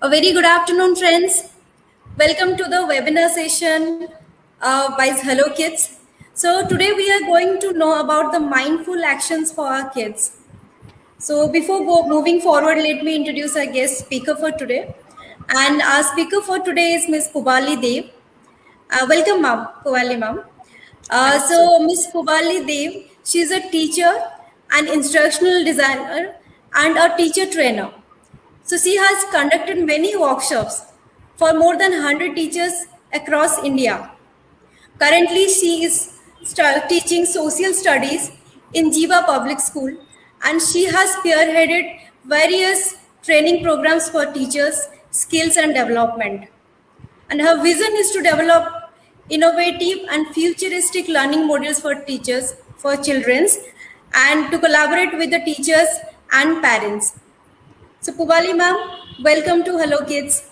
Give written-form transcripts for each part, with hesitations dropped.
A very good afternoon, friends. Welcome to the webinar session by Hello Kids. So, today we are going to know about the mindful actions for our kids. So, before moving forward, let me introduce our guest speaker for today. And our speaker for today is Miss Pubaly Deb. Welcome, ma'am, Pubaly ma'am. Thank you so much. Miss Pubaly Deb, she is a teacher, an instructional designer, and a teacher trainer. So she has conducted many workshops for more than 100 teachers across India. Currently, she is teaching social studies in Jiva Public School, and she has spearheaded various training programs for teachers, skills and development. And her vision is to develop innovative and futuristic learning models for teachers, for children, and to collaborate with the teachers and parents. So Pubali ma'am, welcome to Hello Kids.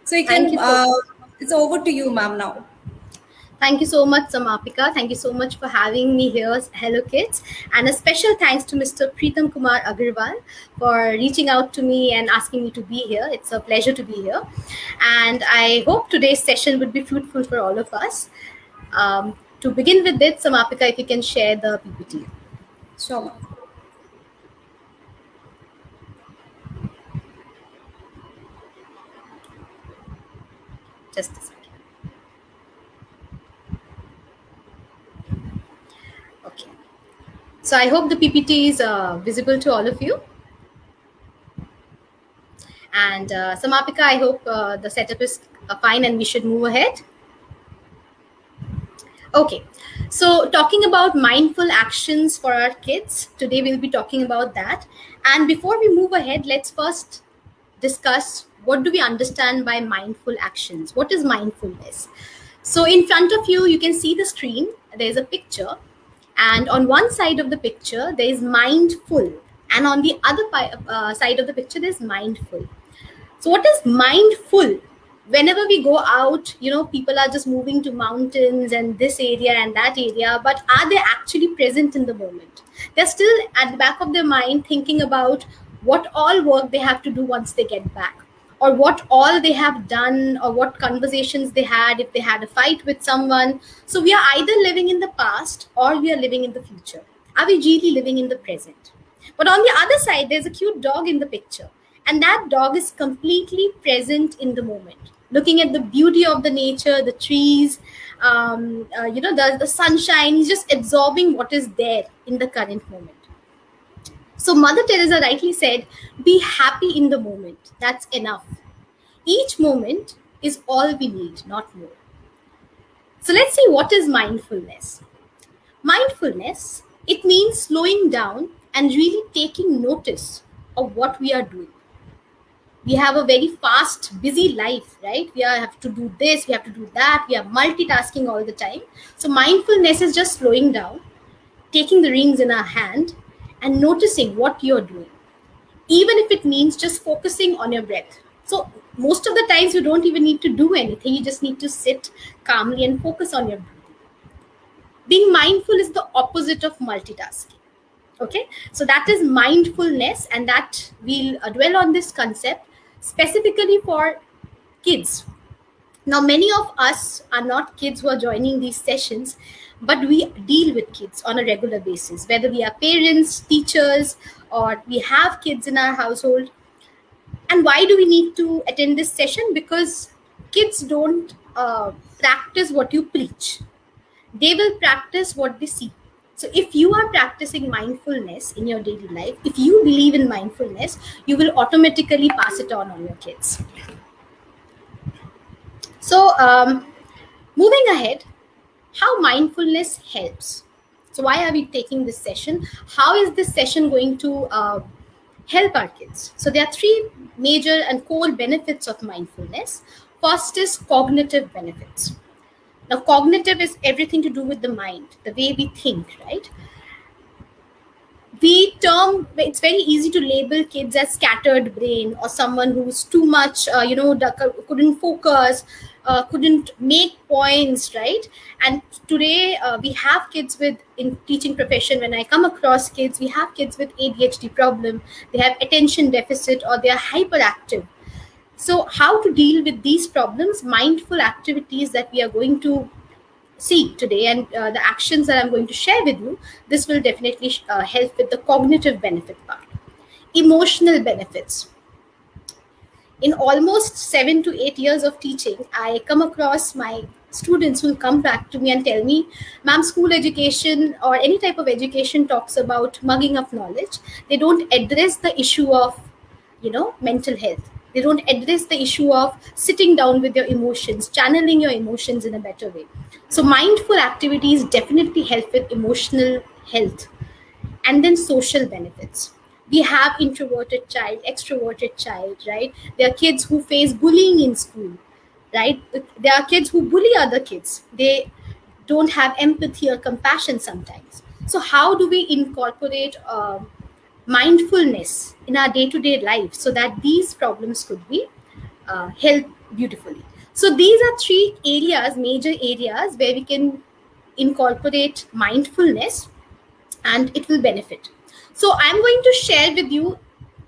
So you Thank can, you so it's over to you ma'am now. Thank you so much, Samapika. Thank you so much for having me here, Hello Kids. And a special thanks to Mr. Preetam Kumar Agarwal for reaching out to me and asking me to be here. It's a pleasure to be here. And I hope today's session would be fruitful for all of us. To begin with this, Samapika, if you can share the PPT. Sure ma'am. Just a second. Okay. So I hope the PPT is visible to all of you. And Samapika, I hope the setup is fine and we should move ahead. Okay, so talking about mindful actions for our kids, today we'll be talking about that. And before we move ahead, let's first discuss what do we understand by mindful actions? What is mindfulness? So in front of you, you can see the screen. There's a picture. And on one side of the picture, there is mindful. And on the other side of the picture, there's mindful. So what is mindful? Whenever we go out, people are just moving to mountains and this area and that area, but are they actually present in the moment? They're still at the back of their mind thinking about what all work they have to do once they get back, or what all they have done, or what conversations they had if they had a fight with someone. So we are either living in the past or we are living in the future. Are we really living in the present? But on the other side, there's a cute dog in the picture, and that dog is completely present in the moment, looking at the beauty of the nature, the trees, the sunshine. He's just absorbing what is there in the current moment. So Mother Teresa rightly said, be happy in the moment. That's enough. Each moment is all we need, not more. So let's see, what is mindfulness? Mindfulness, it means slowing down and really taking notice of what we are doing. We have a very fast, busy life, right? Have to do this, we have to do that, we are multitasking all the time. So mindfulness is just slowing down, taking the reins in our hand and noticing what you're doing, even if it means just focusing on your breath. So most of the times you don't even need to do anything, you just need to sit calmly and focus on your breathing. Being mindful is the opposite of multitasking. Okay, so that is mindfulness, and that we'll dwell on this concept specifically for kids. Now, many of us are not kids who are joining these sessions, but we deal with kids on a regular basis, whether we are parents, teachers, or we have kids in our household. And why do we need to attend this session? Because kids don't practice what you preach. They will practice what they see. So if you are practicing mindfulness in your daily life, if you believe in mindfulness, you will automatically pass it on your kids. So moving ahead, how mindfulness helps. So why are we taking this session? How is this session going to help our kids? So there are three major and core benefits of mindfulness. First is cognitive benefits. Now, cognitive is everything to do with the mind, the way we think, right? It's very easy to label kids as scattered brain, or someone who's too much, couldn't focus, couldn't make points, right? And today we have kids in teaching profession, when I come across kids, we have kids with ADHD problem, they have attention deficit, or they are hyperactive. So how to deal with these problems, mindful activities that we are going to see today, and the actions that I'm going to share with you, this will definitely help with the cognitive benefit part. Emotional benefits. In almost 7 to 8 years of teaching, I come across my students who will come back to me and tell me, ma'am, school education or any type of education talks about mugging up knowledge. They don't address the issue of, mental health. They don't address the issue of sitting down with your emotions, channeling your emotions in a better way. So mindful activities definitely help with emotional health. And then social benefits. We have introverted child, extroverted child, right? There are kids who face bullying in school, right? There are kids who bully other kids. They don't have empathy or compassion sometimes. So how do we incorporate mindfulness in our day-to-day life so that these problems could be helped beautifully? So these are three areas, major areas, where we can incorporate mindfulness and it will benefit. So I'm going to share with you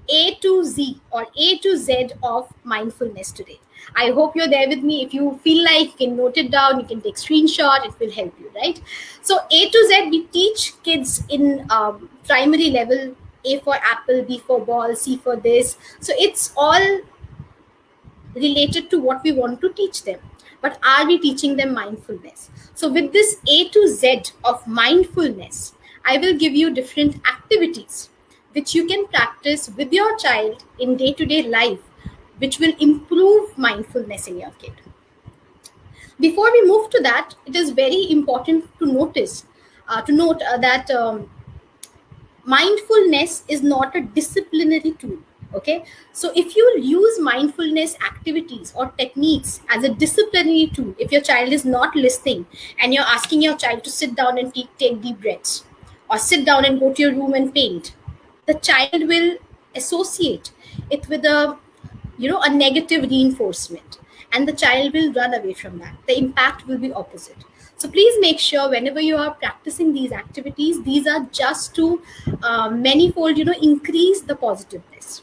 A to Z or A to Z of mindfulness today. I hope you're there with me. If you feel like you can note it down, you can take screenshot, it will help you, right? So A to Z, we teach kids in primary level. A for apple, B for ball, C for this. So it's all related to what we want to teach them. But are we teaching them mindfulness? So, with this A to Z of mindfulness, I will give you different activities which you can practice with your child in day to day life, which will improve mindfulness in your kid. Before we move to that, it is very important to note that mindfulness is not a disciplinary tool. Okay, so if you use mindfulness activities or techniques as a disciplinary tool, if your child is not listening and you're asking your child to sit down and take deep breaths, or sit down and go to your room and paint, the child will associate it with a negative reinforcement, and the child will run away from that. The impact will be opposite. So please make sure whenever you are practicing these activities, these are just to manifold increase the positiveness.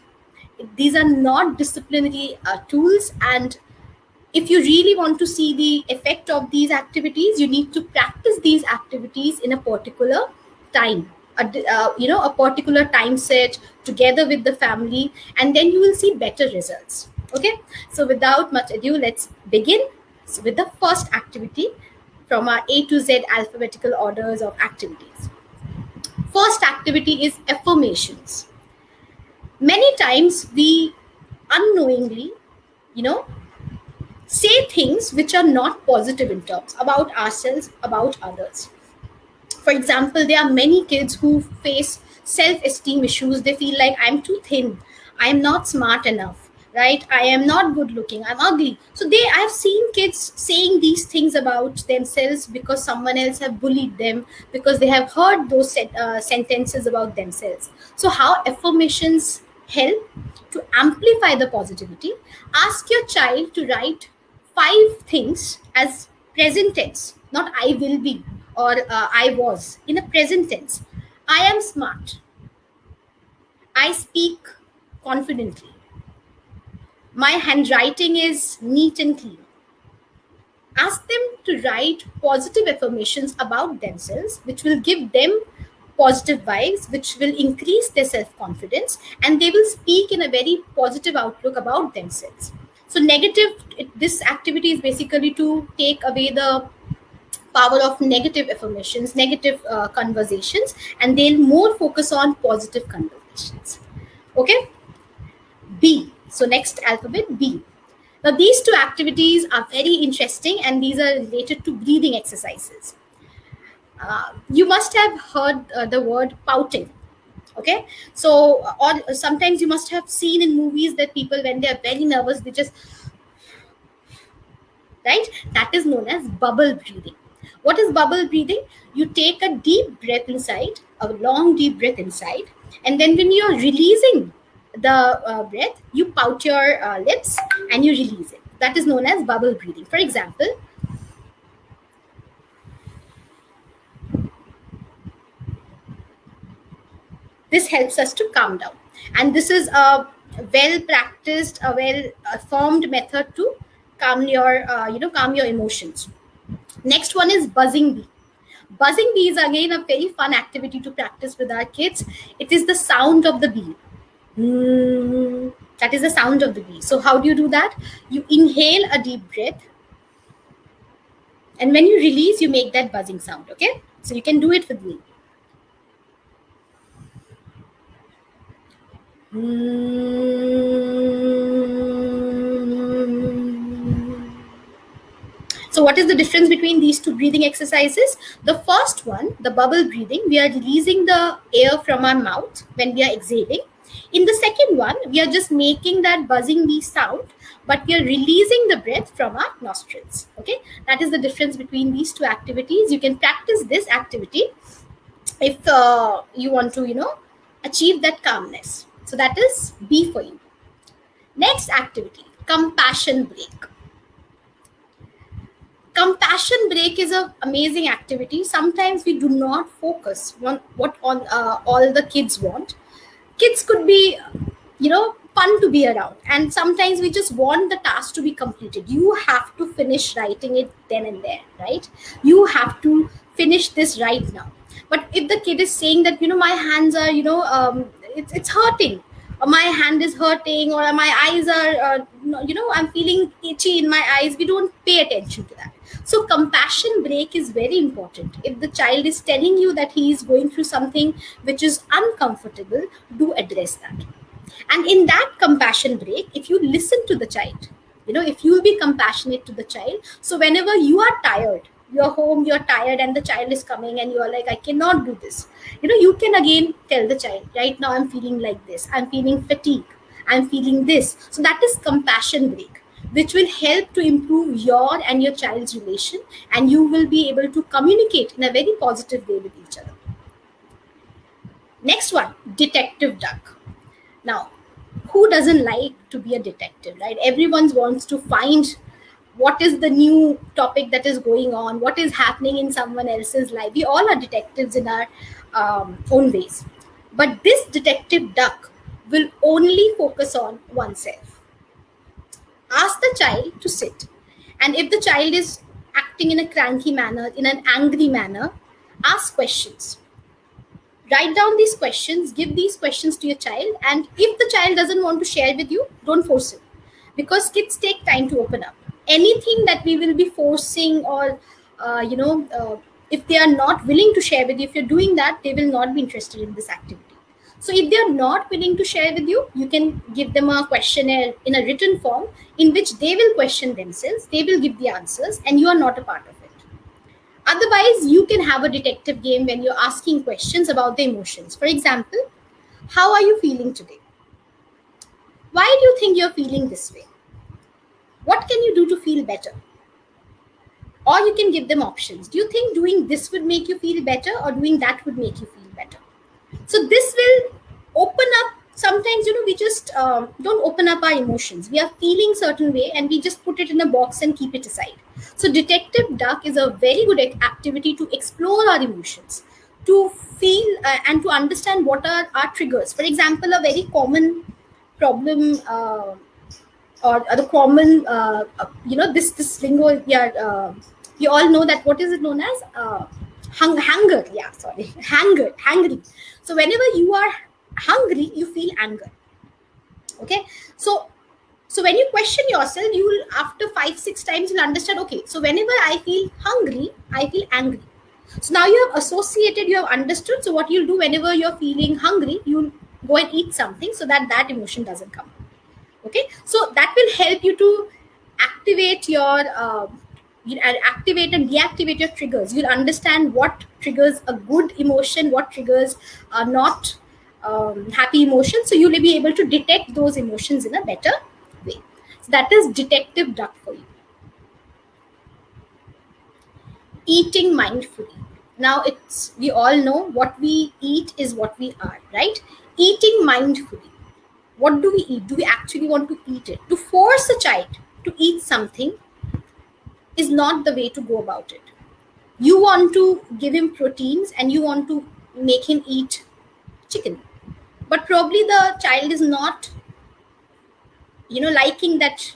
These are not disciplinary tools, and if you really want to see the effect of these activities, you need to practice these activities in a particular time, a particular time set together with the family, and then you will see better results. Okay, so without much ado, let's begin with the first activity from our A to Z alphabetical orders of activities. First activity is affirmations. Many times we unknowingly, you know say things which are not positive in terms about ourselves, about others. For example, there are many kids who face self-esteem issues. They feel like, I'm too thin, I am not smart enough, right? I am not good looking, I'm ugly. So I've seen kids saying these things about themselves because someone else have bullied them, because they have heard those sentences about themselves. So how affirmations help to amplify the positivity? Ask your child to write 5 things as present tense, not I will be or I was, in a present tense. I am smart. I speak confidently. My handwriting is neat and clean. Ask them to write positive affirmations about themselves, which will give them positive vibes, which will increase their self confidence, and they will speak in a very positive outlook about themselves. So, this activity is basically to take away the power of negative affirmations, negative conversations, and they'll more focus on positive conversations. Okay, B. So, next alphabet B. Now, these two activities are very interesting, and these are related to breathing exercises. You must have heard the word pouting. Okay, so or sometimes you must have seen in movies that people, when they are very nervous, they just, right? That is known as bubble breathing. What is bubble breathing? You take a deep breath inside, a long deep breath inside, and then when you're releasing the breath, you pout your lips and you release it. That is known as bubble breathing. For example, this helps us to calm down, and this is well practiced, a well formed method to calm your emotions. Next one is buzzing bee. Buzzing bee is again a very fun activity to practice with our kids. It is the sound of the bee. Hmm. That is the sound of the bee. So how do you do that? You inhale a deep breath, and when you release, you make that buzzing sound. Okay, so you can do it with me. So, what is the difference between these two breathing exercises? The first one, the bubble breathing, we are releasing the air from our mouth when we are exhaling. In the second one, we are just making that buzzing bee sound, but we are releasing the breath from our nostrils. Okay, that is the difference between these two activities. You can practice this activity if you want to, achieve that calmness. So, that is B for you. Next activity, compassion break. Compassion break is an amazing activity. Sometimes we do not focus on what on all the kids want. Kids could be, fun to be around, and sometimes we just want the task to be completed. You have to finish writing it then and there, right? You have to finish this right now. But if the kid is saying that, my hands are, it's hurting, or my hand is hurting, or my eyes are, I'm feeling itchy in my eyes, we don't pay attention to that. So compassion break is very important. If the child is telling you that he is going through something which is uncomfortable, do address that. And in that compassion break, if you listen to the child, if you will be compassionate to the child, so whenever you are tired, you're home, you're tired, and the child is coming and you're like, I cannot do this, you can again tell the child, right now I'm feeling like this, I'm feeling fatigue, I'm feeling this. So that is compassion break, which will help to improve your and your child's relation, and you will be able to communicate in a very positive way with each other. Next one, detective duck. Now, who doesn't like to be a detective, right? Everyone wants to find what is the new topic that is going on, what is happening in someone else's life. We all are detectives in our own ways. But this detective duck will only focus on oneself. Ask the child to sit. And if the child is acting in a cranky manner, in an angry manner, ask questions. Write down these questions, give these questions to your child, and if the child doesn't want to share with you, don't force it, because kids take time to open up. Anything that we will be forcing, or if they are not willing to share with you, if you're doing that, they will not be interested in this activity. So if they are not willing to share with you, you can give them a questionnaire in a written form, in which they will question themselves, they will give the answers, and you are not a part of it. Otherwise, you can have a detective game when you're asking questions about the emotions. For example, how are you feeling today? Why do you think you're feeling this way? What can you do to feel better? Or you can give them options. Do you think doing this would make you feel better, or doing that would make you feel better? So this will open up. Sometimes, we just don't open up our emotions. We are feeling certain way, and we just put it in a box and keep it aside. So detective duck is a very good activity to explore our emotions, to feel and to understand what are our triggers. For example, a very common problem, or the common, this lingo, yeah, you all know that. What is it known as? Hunger. Yeah, sorry. Hungry. So whenever you are hungry, you feel anger. Okay. So when you question yourself, you will, after 5-6 times, you'll understand, okay, so whenever I feel hungry, I feel angry. So now you have associated, you have understood. So what you'll do whenever you're feeling hungry, you'll go and eat something, so that emotion doesn't come. Okay, so that will help you to activate your activate and deactivate your triggers. You'll understand what triggers a good emotion, what triggers are not happy emotions, so you'll be able to detect those emotions in a better way. So that is detective duck for you. Eating mindfully. Now, it's, we all know what we eat is what we are, right? Eating mindfully. What do we eat? Do we actually want to eat it? To force a child to eat something is not the way to go about it. You want to give him proteins, and you want to make him eat chicken, but probably the child is not liking that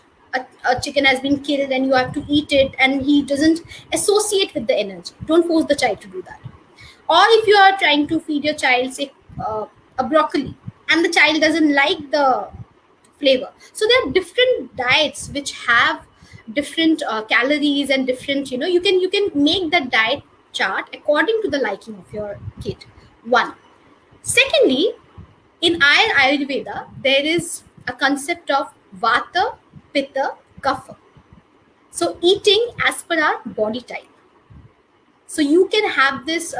a chicken has been killed and you have to eat it, and he doesn't associate with the energy. Don't force the child to do that. Or if you are trying to feed your child, say, a broccoli, and the child doesn't like the flavor. So there are different diets which have different calories and different, you can make that diet chart according to the liking of your kid. One. Secondly, in Ayurveda, there is a concept of Vata, Pitta, Kapha. So eating as per our body type. So you can have this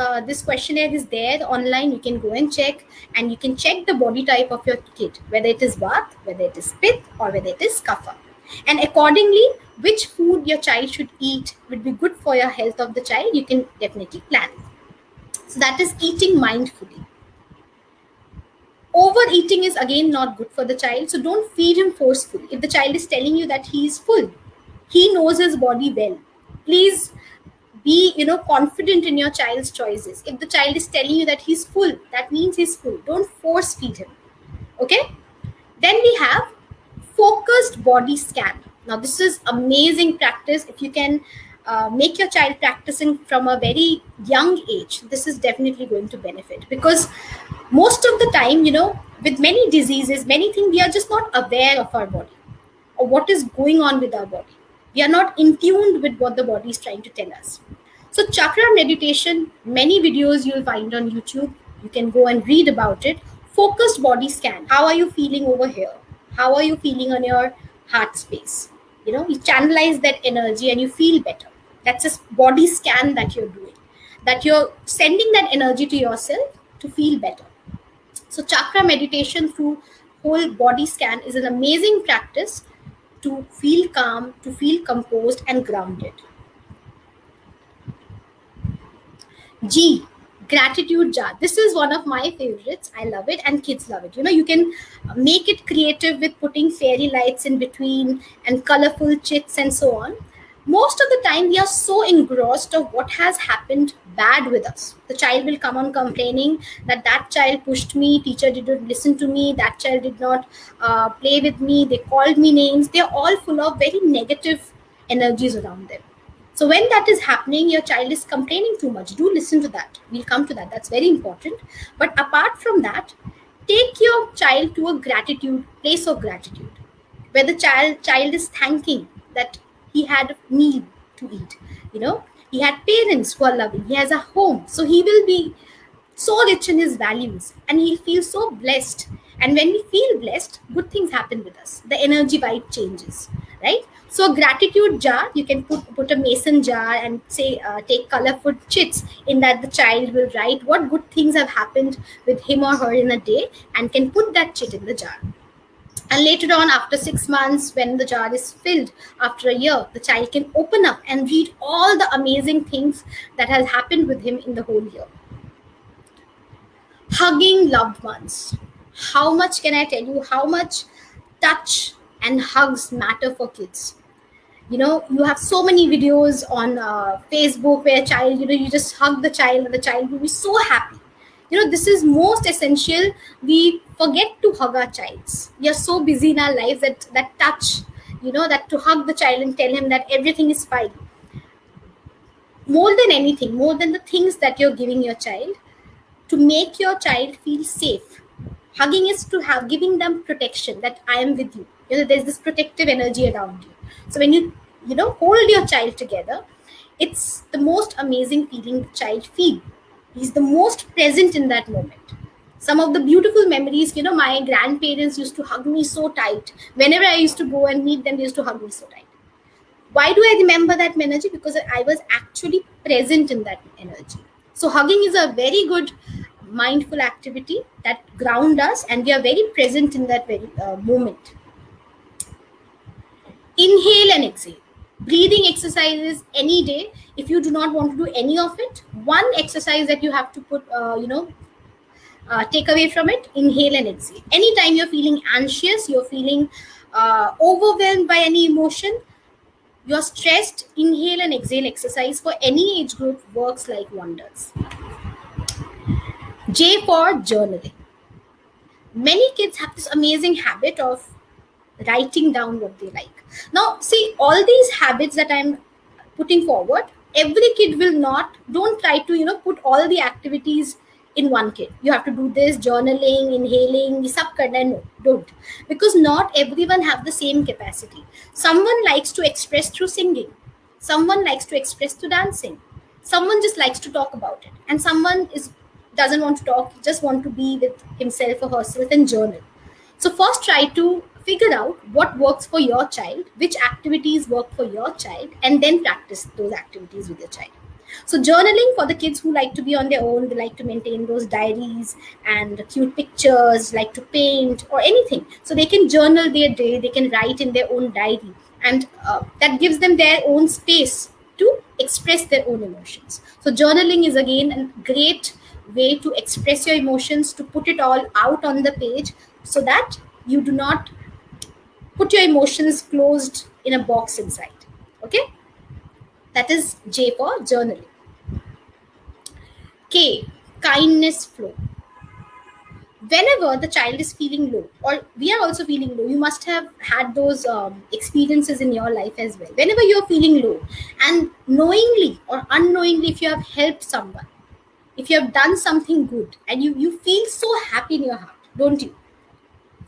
questionnaire is there online. You can go and check, and you can check the body type of your kid, whether it is Vata, whether it is Pitta, or whether it is Kapha. And accordingly, which food your child should eat would be good for your health of the child. You can definitely plan. So that is eating mindfully. Overeating is again not good for the child, so don't feed him forcefully. If the child is telling you that he is full, he knows his body well, please be confident in your child's choices. If the child is telling you that he's full, that means he's full. Don't force feed him. Okay. Then we have focused body scan. Now this is amazing practice. If you can make your child practicing from a very young age, this is definitely going to benefit, because most of the time, with many diseases, many things, we are just not aware of our body or what is going on with our body. We are not in tune with what the body is trying to tell us. So chakra meditation, many videos you'll find on YouTube. You can go and read about it. Focused body scan. How are you feeling over here? How are you feeling on your heart space? You channelize that energy and you feel better. That's a body scan that you're doing. That you're sending that energy to yourself to feel better. So chakra meditation through whole body scan is an amazing practice to feel calm, to feel composed and grounded. G, gratitude jar. This is one of my favorites. I love it and kids love it. You can make it creative with putting fairy lights in between and colorful chits and so on. Most of the time we are so engrossed of what has happened bad with us. The child will come on complaining that child pushed me, teacher didn't listen to me, that child did not play with me, they called me names. They're all full of very negative energies around them. So when that is happening, your child is complaining too much. Do listen to that. We'll come to that. That's very important. But apart from that, take your child to a gratitude place of gratitude, where the child is thanking that he had a meal to eat. He had parents who are loving. He has a home, so he will be so rich in his values, and he'll feel so blessed. And when we feel blessed, good things happen with us. The energy vibe changes, right? So a gratitude jar, you can put a mason jar and say take colorful chits in that. The child will write what good things have happened with him or her in a day and can put that chit in the jar. And later on, after 6 months, when the jar is filled, after a year, the child can open up and read all the amazing things that has happened with him in the whole year. Hugging loved ones. How much can I tell you how much touch and hugs matter for kids? You have so many videos on Facebook where a child, you just hug the child and the child will be so happy. This is most essential. We forget to hug our childs. We are so busy in our lives that touch, that to hug the child and tell him that everything is fine. More than anything, more than the things that you're giving your child, to make your child feel safe. Hugging is to have giving them protection, that I am with you. There's this protective energy around you. So when you hold your child together, it's the most amazing feeling the child feel. He's the most present in that moment. Some of the beautiful memories, my grandparents used to hug me so tight. Whenever I used to go and meet them, they used to hug me so tight. Why do I remember that energy? Because I was actually present in that energy. So hugging is a very good mindful activity that ground us, and we are very present in that very moment. Inhale and exhale. Breathing exercises any day. If you do not want to do any of it, one exercise that you have to put, take away from it, inhale and exhale. Anytime you're feeling anxious, you're feeling overwhelmed by any emotion, you're stressed, inhale and exhale exercise for any age group works like wonders. J for journaling. Many kids have this amazing habit of writing down what they like. Now, see, all these habits that I'm putting forward, every kid will not, don't try to, put all the activities in one kid. You have to do this, journaling, inhaling, ये सब करना है. No, don't. Because not everyone have the same capacity. Someone likes to express through singing. Someone likes to express through dancing. Someone just likes to talk about it. And someone is doesn't want to talk, just want to be with himself or herself and journal. So first try to figure out what works for your child, which activities work for your child, and then practice those activities with your child. So journaling for the kids who like to be on their own, they like to maintain those diaries and cute pictures, like to paint or anything. So they can journal their day, they can write in their own diary, and that gives them their own space to express their own emotions. So journaling is again a great way to express your emotions, to put it all out on the page, so that you do not put your emotions closed in a box inside. Okay, that is J for journaling. K, kindness flow. Whenever the child is feeling low, or we are also feeling low, you must have had those experiences in your life as well. Whenever you're feeling low, and knowingly or unknowingly, if you have helped someone, if you have done something good, and you feel so happy in your heart, don't you?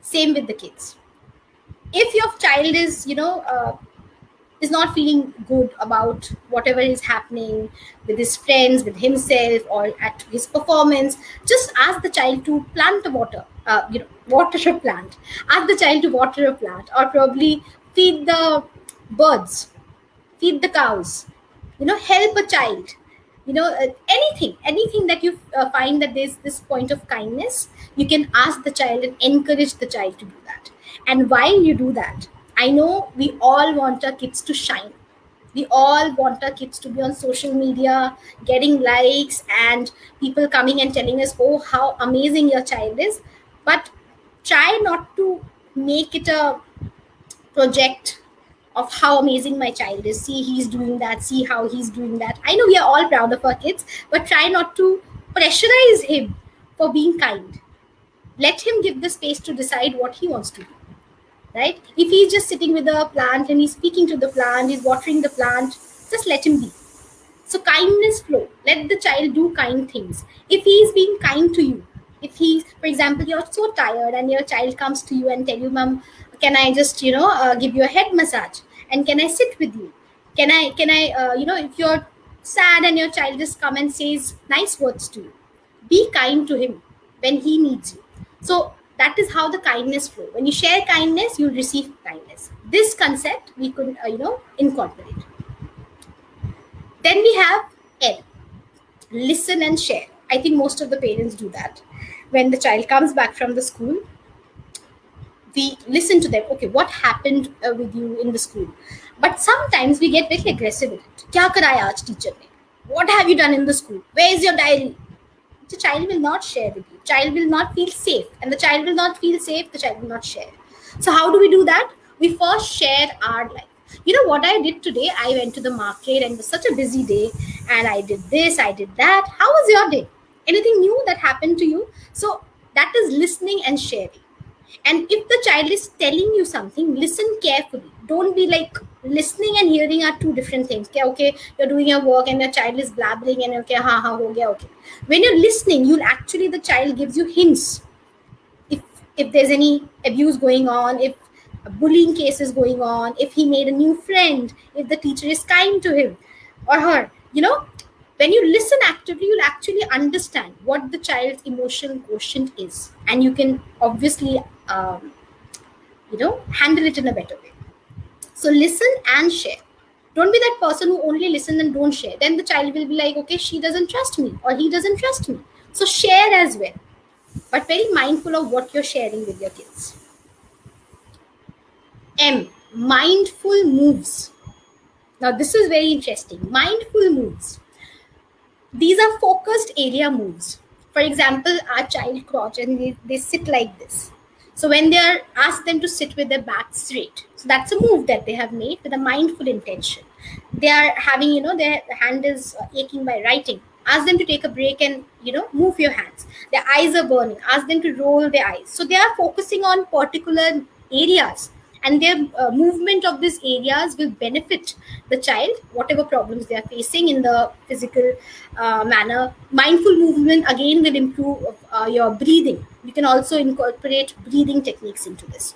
Same with the kids. If your child is not feeling good about whatever is happening with his friends, with himself, or at his performance, just ask the child to plant a water a plant. Ask the child to water a plant, or probably feed the birds, feed the cows. Help a child. Anything that you find that there's this point of kindness, you can ask the child and encourage the child to do that. And while you do that, I know we all want our kids to shine. We all want our kids to be on social media, getting likes, and people coming and telling us, oh, how amazing your child is. But try not to make it a project of how amazing my child is. See, he's doing that. See how he's doing that. I know we are all proud of our kids, but try not to pressurize him for being kind. Let him give the space to decide what he wants to do. Right? If he's just sitting with a plant and he's speaking to the plant, he's watering the plant, just let him be. So kindness flow. Let the child do kind things. If he's being kind to you, if he's, for example, you're so tired and your child comes to you and tell you, Mom, can I just give you a head massage, and can I sit with you? Can I if you're sad and your child just come and says nice words to you, be kind to him when he needs you. So that is how the kindness flow. When you share kindness, you'll receive kindness. This concept we could incorporate. Then we have L, listen and share. I think most of the parents do that. When the child comes back from the school, we listen to them. Okay, what happened with you in the school? But sometimes we get very aggressive with it. Kya karaya aaj teacher ne? What have you done in the school? Where is your diary? The child will not share with you. Child will not feel safe, and the child will not feel safe. The child will not share. So how do we do that? We first share our life. You know what I did today? I went to the market and it was such a busy day, and I did this, I did that. How was your day? Anything new that happened to you? So that is listening and sharing. And if the child is telling you something, listen carefully. Don't be like, listening and hearing are two different things. Okay, you're doing your work and your child is blabbering and okay, ho gaya, okay. When you're listening, you'll actually, the child gives you hints. If there's any abuse going on, if a bullying case is going on, if he made a new friend, if the teacher is kind to him or her, when you listen actively, you'll actually understand what the child's emotional quotient is, and you can obviously handle it in a better way. So listen and share. Don't be that person who only listen and don't share. Then the child will be like, okay, she doesn't trust me or he doesn't trust me. So share as well, but very mindful of what you're sharing with your kids. M, mindful moves. Now this is very interesting. Mindful moves. These are focused area moves. For example, our child crouch and they sit like this. So when they are asked them to sit with their back straight, so that's a move that they have made with a mindful intention. They are having, their hand is aching by writing. Ask them to take a break and, move your hands. Their eyes are burning. Ask them to roll their eyes. So they are focusing on particular areas and their movement of these areas will benefit the child, whatever problems they are facing in the physical manner. Mindful movement again will improve your breathing. You can also incorporate breathing techniques into this.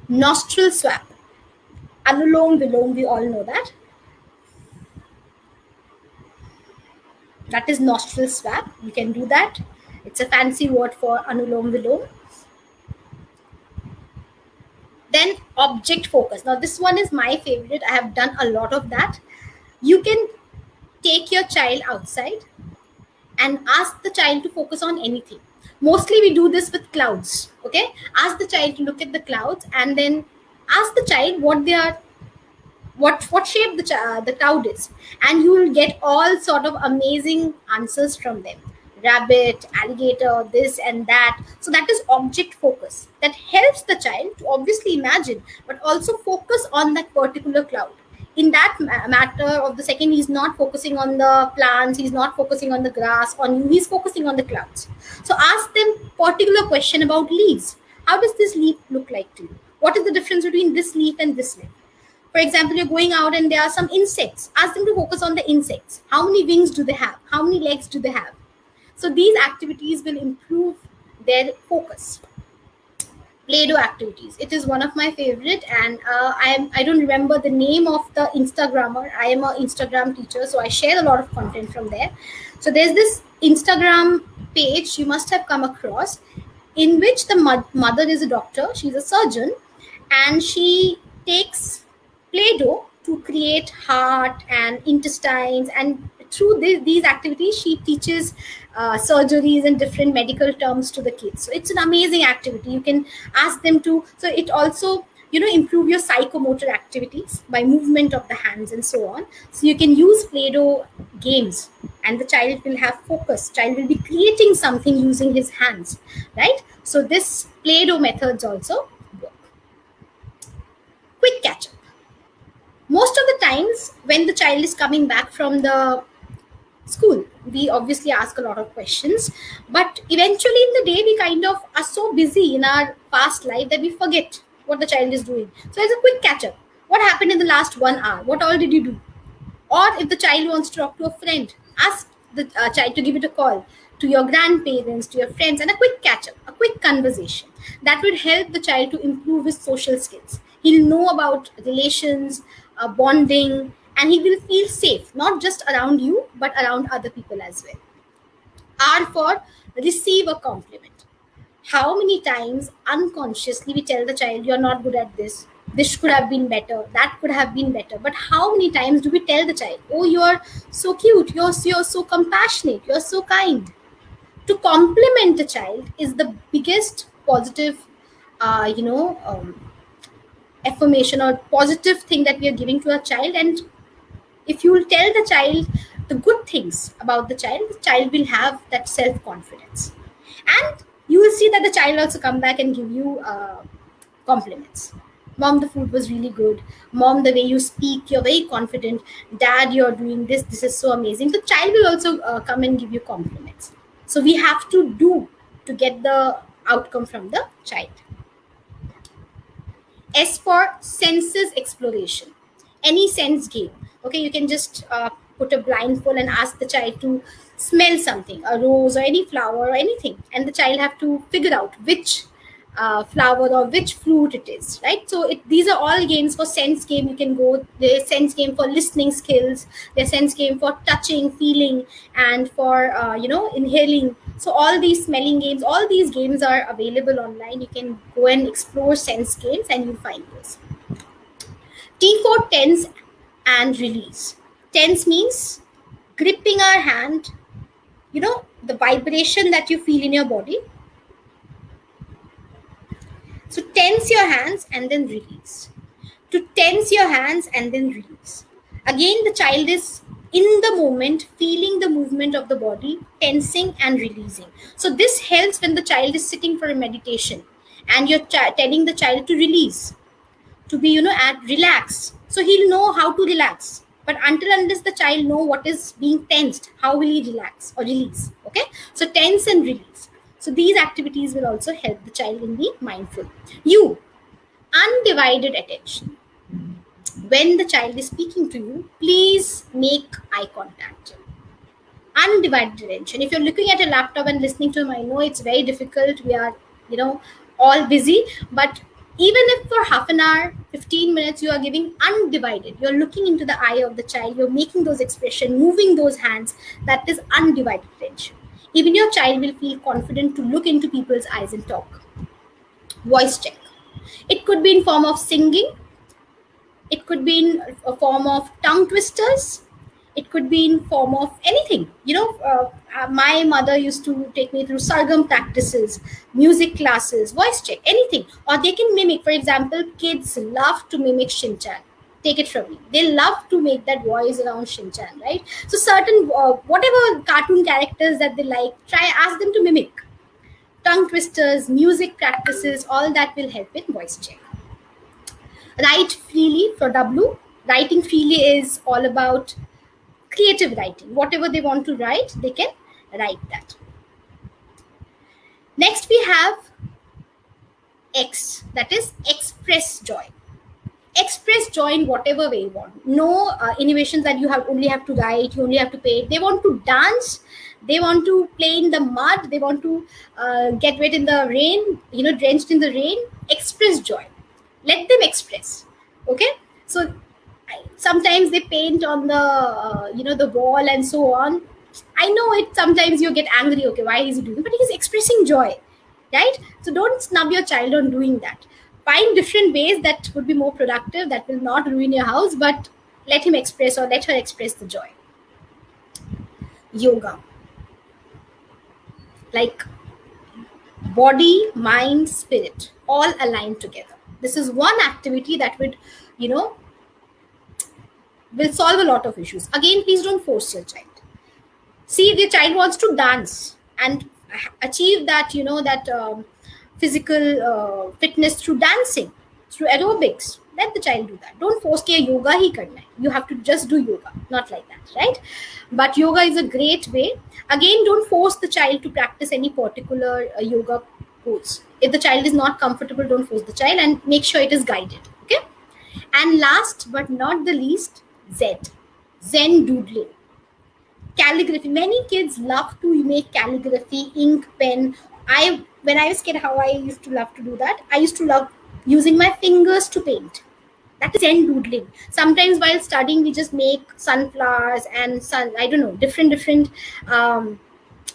Nostril swap, anulom vilom, we all know that. That is nostril swap. You can do that. It's a fancy word for anulom vilom. Then object focus. Now this one is my favorite. I have done a lot of that. You can take your child outside and ask the child to focus on anything. Mostly we do this with clouds. Okay, ask the child to look at the clouds and then ask the child what they are, what shape the cloud is, and you will get all sort of amazing answers from them. Rabbit, alligator, this and that. So that is object focus. That helps the child to obviously imagine, but also focus on that particular cloud. In that matter of the second, he's not focusing on the plants, he's not focusing on the grass, on you, he's focusing on the clouds. So ask them particular question about leaves. How does this leaf look like to you? What is the difference between this leaf and this leaf? For example, you're going out and there are some insects. Ask them to focus on the insects. How many wings do they have? How many legs do they have? So these activities will improve their focus. Play-Doh activities. It is one of my favorite, and I don't remember the name of the Instagrammer. I am an Instagram teacher, so I share a lot of content from there. So there's this Instagram page you must have come across, in which the mother is a doctor. She's a surgeon, and she takes Play-Doh to create heart and intestines, and through these activities she teaches surgeries and different medical terms to the kids. So it's an amazing activity. You can ask them to, so it also improve your psychomotor activities by movement of the hands and so on. So you can use Play-Doh games and the child will have focus. Child will be creating something using his hands, right? So this Play-Doh methods also work. Quick catch up. Most of the times when the child is coming back from the school, we obviously ask a lot of questions, but eventually in the day we kind of are so busy in our past life that we forget what the child is doing. So it's a quick catch up. What happened in the last 1 hour? What all did you do? Or if the child wants to talk to a friend, ask the child to give it a call to your grandparents, to your friends, and a quick catch up, a quick conversation. That would help the child to improve his social skills. He'll know about relations, bonding, and he will feel safe, not just around you, but around other people as well. R for receive a compliment. How many times unconsciously we tell the child, you're not good at this, this could have been better, that could have been better. But how many times do we tell the child, oh, you're so cute, you're so compassionate, you're so kind? To compliment the child is the biggest positive, affirmation or positive thing that we are giving to a child. And if you will tell the child the good things about the child will have that self-confidence. And you will see that the child also come back and give you compliments. Mom, the food was really good. Mom, the way you speak, you're very confident. Dad, you're doing this is so amazing. The child will also come and give you compliments. So we have to do to get the outcome from the child. S for senses exploration. Any sense game. Okay, you can just put a blindfold and ask the child to smell something, a rose or any flower or anything, and the child have to figure out which flower or which fruit it is, right? So these are all games for sense game. You can go, there's sense game for listening skills, there's sense game for touching, feeling, and for inhaling. So all these smelling games, all these games are available online. You can go and explore sense games and you'll find those. T for tense and release. Tense means gripping our hand, the vibration that you feel in your body. So tense your hands and then release. To tense your hands and then release. Again, the child is in the moment, feeling the movement of the body, tensing and releasing. So this helps when the child is sitting for a meditation and you're telling the child to release, to be, at relax. So he'll know how to relax. But until unless the child know what is being tensed, how will he relax or release? Okay. So tense and release. So these activities will also help the child in being mindful. Undivided attention. When the child is speaking to you, please make eye contact. Undivided attention. If you're looking at a laptop and listening to him, I know it's very difficult. We are, you know, all busy. But even if for half an hour, 15 minutes, you are giving undivided, you're looking into the eye of the child, you're making those expressions, moving those hands, that is undivided attention. Even your child will feel confident to look into people's eyes and talk. Voice check. It could be in form of singing, it could be in a form of tongue twisters, it could be in form of anything. My mother used to take me through sargam practices, music classes, voice check, anything. Or they can mimic. For example, kids love to mimic Shinchan. Take it from me, they love to make that voice around Shinchan, right? So certain whatever cartoon characters that they like, try, ask them to mimic. Tongue twisters, music practices, all that will help in voice check. Write freely for W. Writing freely is all about creative writing. Whatever they want to write, they can write that. Next, we have X, that is express joy. Express joy in whatever way you want. No innovations that you have only have to write, you only have to paint. They want to dance, they want to play in the mud, they want to get wet in the rain, drenched in the rain. Express joy. Let them express. Okay, so sometimes they paint on the the wall and so on. I know it, sometimes you get angry, okay, why is he doing it? But he's expressing joy, right? So don't snub your child on doing that. Find different ways that would be more productive, that will not ruin your house, but let him express or let her express the joy. Yoga, like body, mind, spirit, all aligned together. This is one activity that would, will solve a lot of issues. Again, please don't force your child. See, if the child wants to dance and achieve that, physical fitness through dancing, through aerobics, let the child do that. Don't force ke yoga hi karna hai. You have to just do yoga, not like that, right? But yoga is a great way. Again, don't force the child to practice any particular yoga pose. If the child is not comfortable, don't force the child, and make sure it is guided. Okay. And last but not the least, Zen doodling. Calligraphy. Many kids love to make calligraphy, ink, pen. When I was kid, how I used to love to do that. I used to love using my fingers to paint. That is Zen doodling. Sometimes while studying, we just make sunflowers and different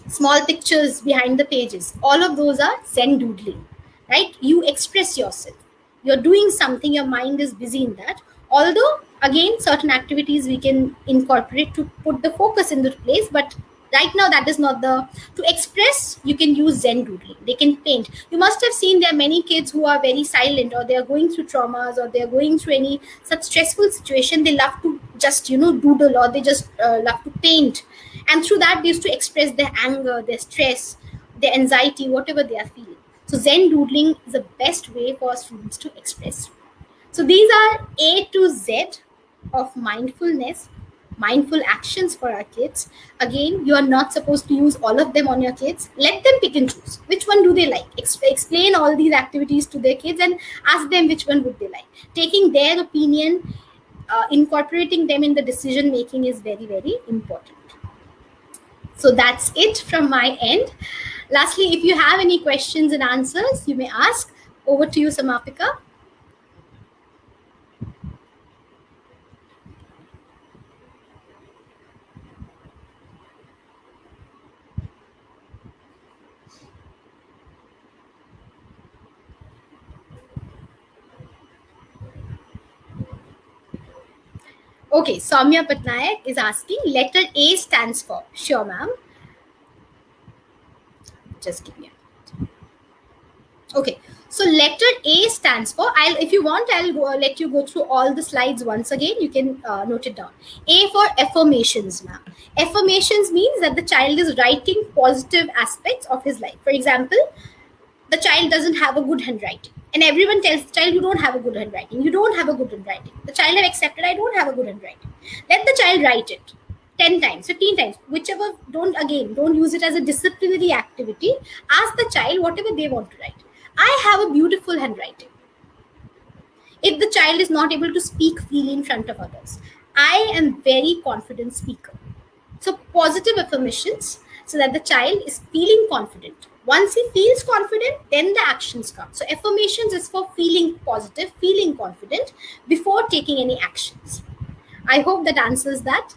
small pictures behind the pages. All of those are Zen doodling, right? You express yourself. You're doing something, your mind is busy in that. Although, again, certain activities we can incorporate to put the focus in the place, but right now that is not the. To express, you can use Zen doodling. They can paint. You must have seen there are many kids who are very silent, or they are going through traumas, or they are going through any such stressful situation. They love to just doodle, or they just love to paint, and through that they used to express their anger, their stress, their anxiety, whatever they are feeling. So Zen doodling is the best way for students to express. So these are A to Z of mindfulness, mindful actions for our kids. Again, you are not supposed to use all of them on your kids. Let them pick and choose. Which one do they like? Explain all these activities to their kids and ask them which one would they like. Taking their opinion, incorporating them in the decision making is very, very important. So that's it from my end. Lastly, if you have any questions and answers, you may ask. Over to you, Samapika. Okay, Soumya Patnaik is asking, letter A stands for. Sure, ma'am. Just give me a minute. Okay, so letter A stands for, if you want, I'll let you go through all the slides once again. You can note it down. A for affirmations, ma'am. Affirmations means that the child is writing positive aspects of his life. For example, the child doesn't have a good handwriting, and everyone tells the child, you don't have a good handwriting, you don't have a good handwriting. The child have accepted, I don't have a good handwriting. Let the child write it 10 times, 15 times, whichever. Don't use it as a disciplinary activity. Ask the child whatever they want to write. I have a beautiful handwriting. If the child is not able to speak freely in front of others, I am very confident speaker. So positive affirmations so that the child is feeling confident. Once he feels confident, then the actions come. So affirmations is for feeling positive, feeling confident before taking any actions. I hope that answers that.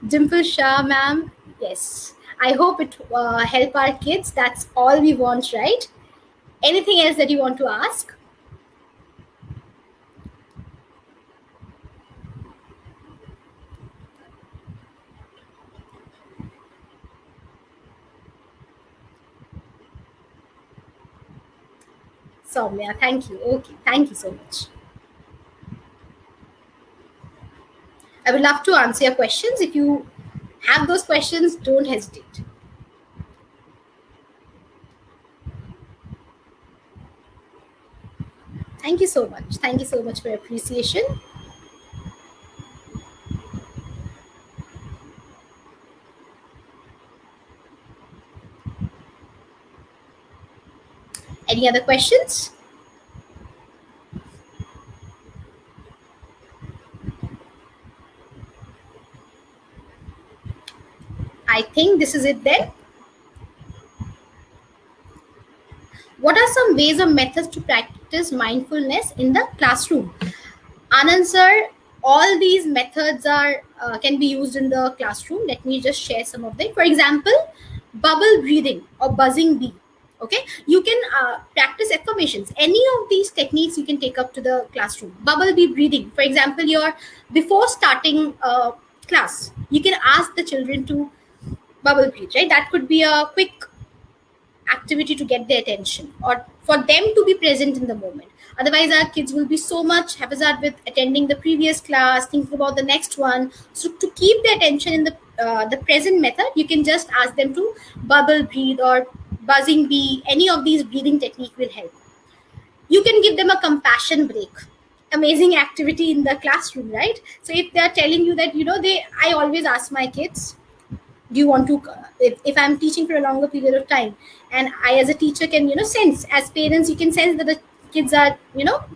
Dimple Shah, ma'am. Yes. I hope it help our kids. That's all we want, right? Anything else that you want to ask? Soumya, thank you. Okay, thank you so much. I would love to answer your questions. If you have those questions, don't hesitate. Thank you so much. Thank you so much for your appreciation. Any other questions? I think this is it then. What are some ways or methods to practice mindfulness in the classroom? Anand sir, all these methods are can be used in the classroom. Let me just share some of them. For example, bubble breathing or buzzing bee. Okay, you can practice affirmations. Any of these techniques you can take up to the classroom. Bubble bee breathing. For example, your before starting class, you can ask the children to bubble breathe. Right, that could be a quick activity to get their attention or for them to be present in the moment. Otherwise our kids will be so much haphazard with attending the previous class, thinking about the next one. So to keep their attention in the present method, you can just ask them to bubble breathe or buzzing bee. Any of these breathing technique will help. You can give them a compassion break. Amazing activity in the classroom, right? So if they are telling you that, I always ask my kids, do you want to, if I'm teaching for a longer period of time, and I as a teacher can sense, as parents you can sense that the kids are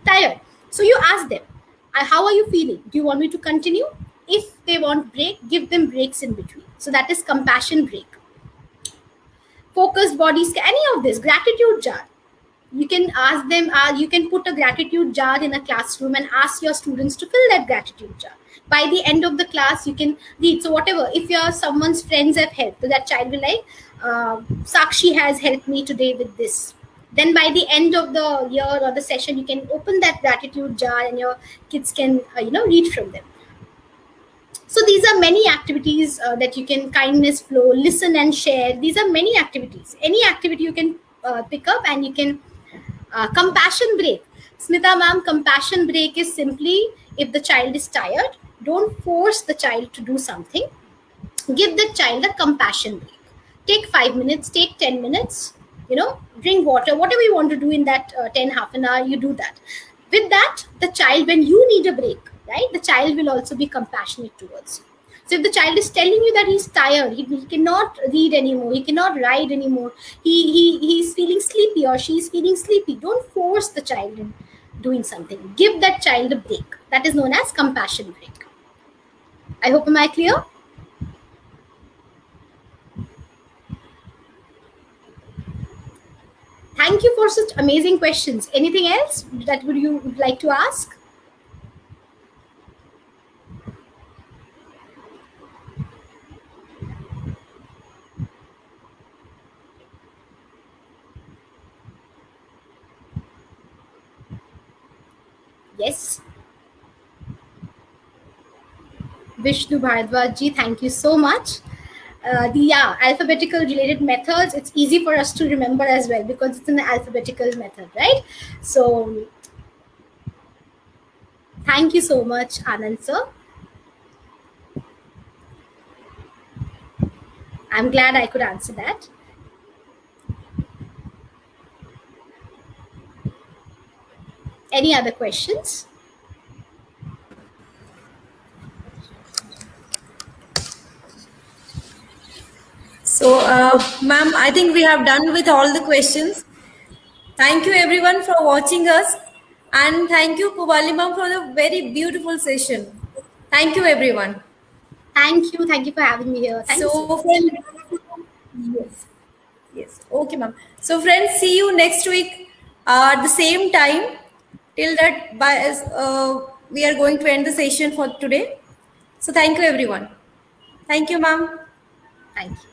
tired, so you ask them, how are you feeling, do you want me to continue? If they want break, give them breaks in between. So that is compassion break. Focused body scan, any of this, gratitude jar. You can ask them, you can put a gratitude jar in a classroom and ask your students to fill that gratitude jar. By the end of the class you can read. So whatever, if your someone's friends have helped, so that child will like, Sakshi has helped me today with this. Then by the end of the year or the session, you can open that gratitude jar and your kids can read from them. So these are many activities that you can, kindness flow, listen and share. These are many activities. Any activity you can pick up, and you can compassion break. Smita ma'am, compassion break is simply, if the child is tired, don't force the child to do something. Give the child a compassion break. Take 5 minutes, take 10 minutes, drink water, whatever you want to do in that 10, half an hour, you do that. With that, the child, when you need a break, right, the child will also be compassionate towards you. So if the child is telling you that he's tired, he cannot read anymore, he cannot write anymore, he's feeling sleepy or she's feeling sleepy, don't force the child in doing something. Give that child a break. That is known as compassion break. I hope, am I clear? Thank you for such amazing questions. Anything else that would like to ask? Yes. Vishnu Bhardwaj ji, thank you so much. The alphabetical related methods, it's easy for us to remember as well because it's an alphabetical method, right? So thank you so much, Anand sir. I'm glad I could answer that. Any other questions? So, ma'am, I think we have done with all the questions. Thank you everyone for watching us. And thank you, Pubaly ma'am, for the very beautiful session. Thank you, everyone. Thank you. Thank you for having me here. Thank you so So, much. friends, yes, yes, okay, ma'am. So, friends, see you next week at the same time. Till that, we are going to end the session for today. So, thank you, everyone. Thank you, ma'am. Thank you.